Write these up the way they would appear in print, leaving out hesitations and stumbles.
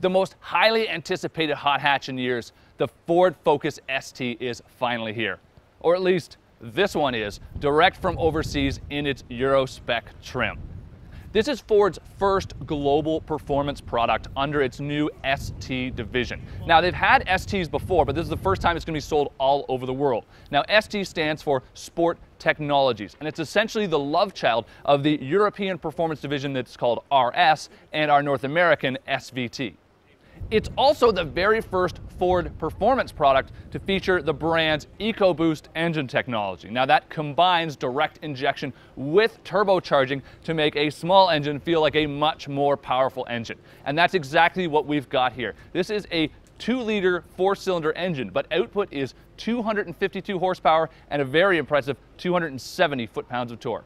The most highly anticipated hot hatch in years, the Ford Focus ST is finally here. Or at least this one is, direct from overseas in its Euro spec trim. This is Ford's first global performance product under its new ST division. Now, they've had STs before, but this is the first time it's going to be sold all over the world. Now, ST stands for Sport Technologies, and it's essentially the love child of the European performance division that's called RS and our North American SVT. It's also the very first Ford performance product to feature the brand's EcoBoost engine technology. Now that combines direct injection with turbocharging to make a small engine feel like a much more powerful engine. And that's exactly what we've got here. This is a 2-liter 4-cylinder engine, but output is 252 horsepower and a very impressive 270 foot-pounds of torque.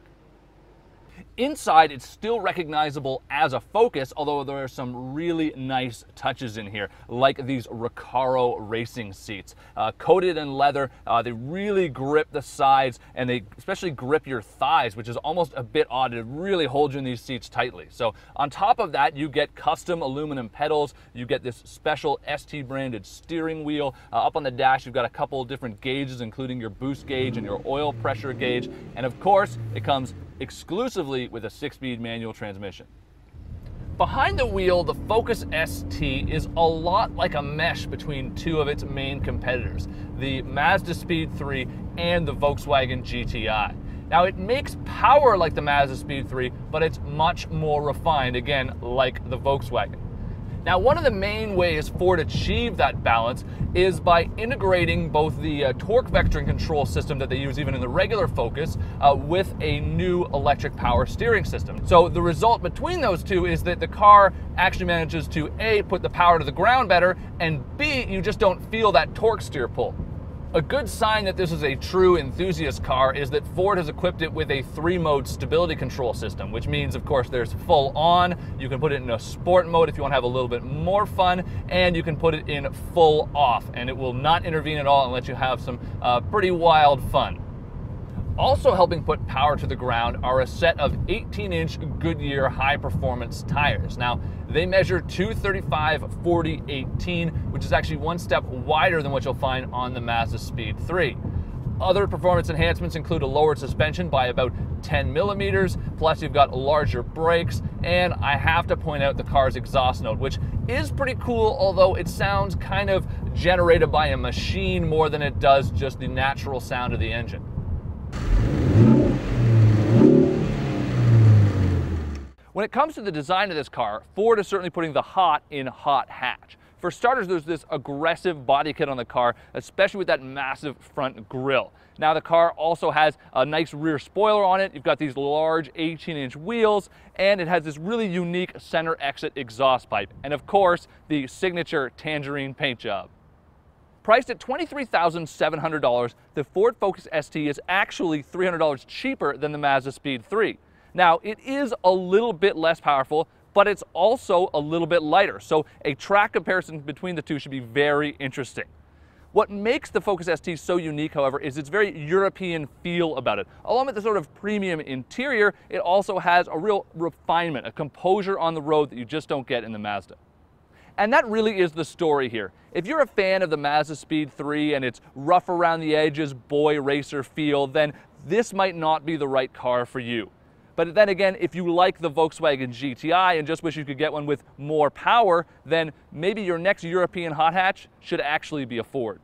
Inside, it's still recognizable as a Focus, although there are some really nice touches in here, like these Recaro racing seats. Coated in leather, they really grip the sides, and they especially grip your thighs, which is almost a bit odd. It really holds you in these seats tightly. So on top of that, you get custom aluminum pedals, you get this special ST branded steering wheel. Up on the dash, you've got a couple different gauges, including your boost gauge and your oil pressure gauge. And of course, it comes exclusively with a 6-speed manual transmission. Behind the wheel, the Focus ST is a lot like a mesh between two of its main competitors, the Mazda Speed 3 and the Volkswagen GTI. Now, it makes power like the Mazda Speed 3, but it's much more refined, again, like the Volkswagen. Now, one of the main ways Ford achieved that balance is by integrating both the torque vectoring control system that they use even in the regular Focus with a new electric power steering system. So the result between those two is that the car actually manages to A, put the power to the ground better, and B, you just don't feel that torque steer pull. A good sign that this is a true enthusiast car is that Ford has equipped it with a 3-mode stability control system, which means, of course, there's full on, you can put it in a sport mode if you want to have a little bit more fun, and you can put it in full off, and it will not intervene at all and let you have some pretty wild fun. Also helping put power to the ground are a set of 18-inch Goodyear high-performance tires. Now, they measure 235/40/18, which is actually one step wider than what you'll find on the Mazda Speed 3. Other performance enhancements include a lowered suspension by about 10 millimeters, plus you've got larger brakes, and I have to point out the car's exhaust note, which is pretty cool, although it sounds kind of generated by a machine more than it does just the natural sound of the engine. When it comes to the design of this car, Ford is certainly putting the hot in hot hatch. For starters, there's this aggressive body kit on the car, especially with that massive front grille. Now, the car also has a nice rear spoiler on it. You've got these large 18-inch wheels, and it has this really unique center exit exhaust pipe. And of course, the signature tangerine paint job. Priced at $23,700, the Ford Focus ST is actually $300 cheaper than the Mazda Speed 3. Now, it is a little bit less powerful, but it's also a little bit lighter, so a track comparison between the two should be very interesting. What makes the Focus ST so unique, however, is its very European feel about it. Along with the sort of premium interior, it also has a real refinement, a composure on the road that you just don't get in the Mazda. And that really is the story here. If you're a fan of the Mazda Speed 3 and its rough around the edges boy racer feel, then this might not be the right car for you. But then again, if you like the Volkswagen GTI and just wish you could get one with more power, then maybe your next European hot hatch should actually be a Ford.